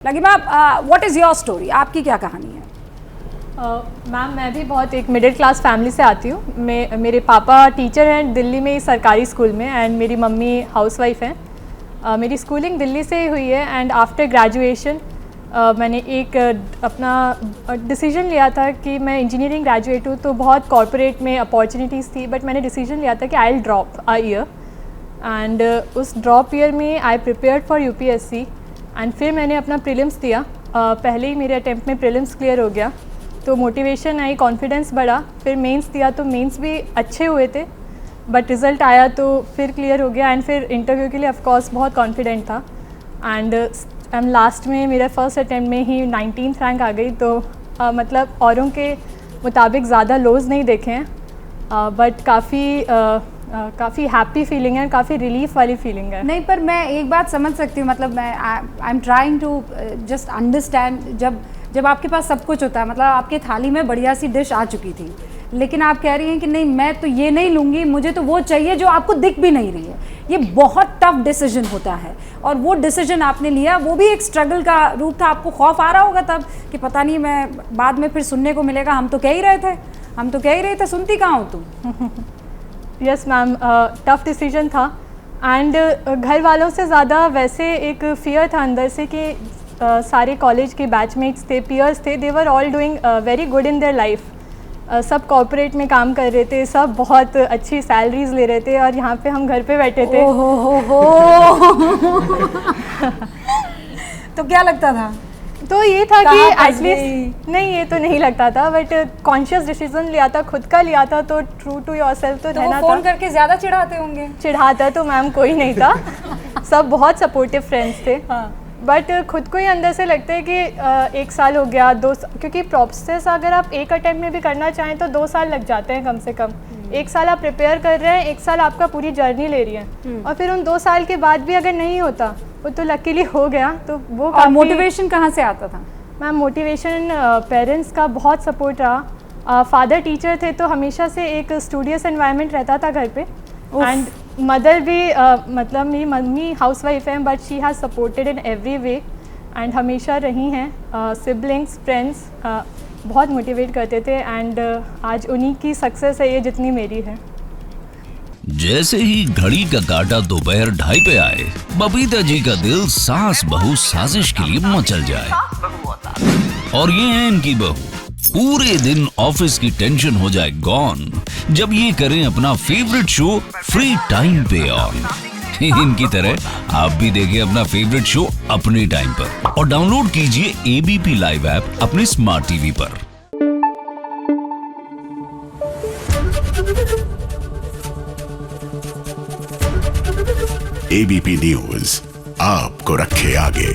लकीमा, what is your story? आपकी क्या कहानी है? मैम, मैं भी बहुत एक मिडिल क्लास फैमिली से आती हूँ। मेरे पापा टीचर हैं दिल्ली में सरकारी स्कूल में, एंड मेरी मम्मी हाउसवाइफ हैं। मेरी स्कूलिंग दिल्ली से ही हुई है, एंड आफ्टर ग्रेजुएशन मैंने एक अपना डिसीजन लिया था कि मैं इंजीनियरिंग ग्रेजुएट हूँ, तो बहुत कॉर्पोरेट में अपॉर्चुनिटीज़ थी, बट मैंने डिसीजन लिया था कि I will drop a year, and उस ड्रॉप ईयर में आई प्रिपेयर्ड फॉर यूपीएससी, एंड फिर मैंने अपना प्रीलिम्स दिया। पहले ही मेरे अटैम्प्ट में प्रीलिम्स क्लियर हो गया, तो मोटिवेशन आई, कॉन्फिडेंस बढ़ा। फिर मेंस दिया तो मेंस भी अच्छे हुए थे, बट रिज़ल्ट आया तो फिर क्लियर हो गया, एंड फिर इंटरव्यू के लिए ऑफ कोर्स बहुत कॉन्फिडेंट था, एंड लास्ट में मेरा फर्स्ट अटैम्प्ट में ही 19th रैंक आ गई। तो मतलब औरों के मुताबिक ज़्यादा लोज नहीं देखे हैं, बट काफ़ी हैप्पी फीलिंग है, काफ़ी रिलीफ वाली फीलिंग है। नहीं, पर मैं एक बात समझ सकती हूँ, मतलब मैं I am trying to just understand. जब आपके पास सब कुछ होता है, मतलब आपके थाली में बढ़िया सी डिश आ चुकी थी, लेकिन आप कह रही हैं कि नहीं, मैं तो ये नहीं लूँगी, मुझे तो वो चाहिए जो आपको दिख भी नहीं रही है। ये बहुत टफ डिसीजन होता है, और वो डिसीजन आपने लिया, वो भी एक स्ट्रगल का रूप था। आपको खौफ आ रहा होगा तब कि पता नहीं, मैं बाद में फिर सुनने को मिलेगा हम तो कह ही रहे थे, सुनती कहाँ हो तुम? यस मैम, टफ डिसीजन था, एंड घर वालों से ज़्यादा वैसे एक फियर था अंदर से कि सारे कॉलेज के बैचमेट्स थे, पीयर्स थे, they were all doing very good in their life. सब कॉर्पोरेट में काम कर रहे थे, सब बहुत अच्छी सैलरीज ले रहे थे, और यहाँ पे हम घर पे बैठे थे। हो तो क्या लगता था? तो ये था कि एटलीस्ट, नहीं ये तो नहीं लगता था, बट कॉन्शियस डिसीजन लिया था, खुद का लिया था, तो ट्रू टू योरसेल्फ तो रहना था। फोन करके ज़्यादा चिढ़ाते होंगे? चिढ़ाता तो मैम कोई नहीं था, सब बहुत सपोर्टिव फ्रेंड्स थे। हाँ। बट खुद को ही अंदर से लगता है कि 1 साल हो गया, क्योंकि प्रोसेस अगर आप एक अटेम्प्ट में भी करना चाहें तो 2 साल लग जाते हैं कम से कम। 1 साल आप प्रिपेयर कर रहे हैं, 1 साल आपका पूरी जर्नी ले रही है, और फिर उन 2 साल के बाद भी अगर नहीं होता, वो तो लकीली हो गया। तो वो मोटिवेशन कहाँ से आता था? मैम, मोटिवेशन पेरेंट्स का बहुत सपोर्ट रहा। फादर टीचर थे, तो हमेशा से एक स्टूडियस एनवायरनमेंट रहता था घर पे, एंड मदर भी मतलब मेरी मम्मी हाउसवाइफ हैं, but she has supported in every way, and हमेशा रही हैं। सिबलिंग्स, फ्रेंड्स बहुत मोटिवेट करते थे, एंड आज उन्हीं की सक्सेस है ये जितनी मेरी है। जैसे ही घड़ी का काटा दोपहर 2:30 पे आए, बबीता जी का दिल सास बहू साजिश के लिए मचल जाए। और ये है इनकी बहू, पूरे दिन ऑफिस की टेंशन हो जाए गॉन जब ये करें अपना फेवरेट शो फ्री टाइम पे ऑन। इनकी तरह आप भी देखिए अपना फेवरेट शो अपने टाइम पर, और डाउनलोड कीजिए एबीपी लाइव ऐप अपने स्मार्ट टीवी पर। एबीपी न्यूज आपको रखे आगे।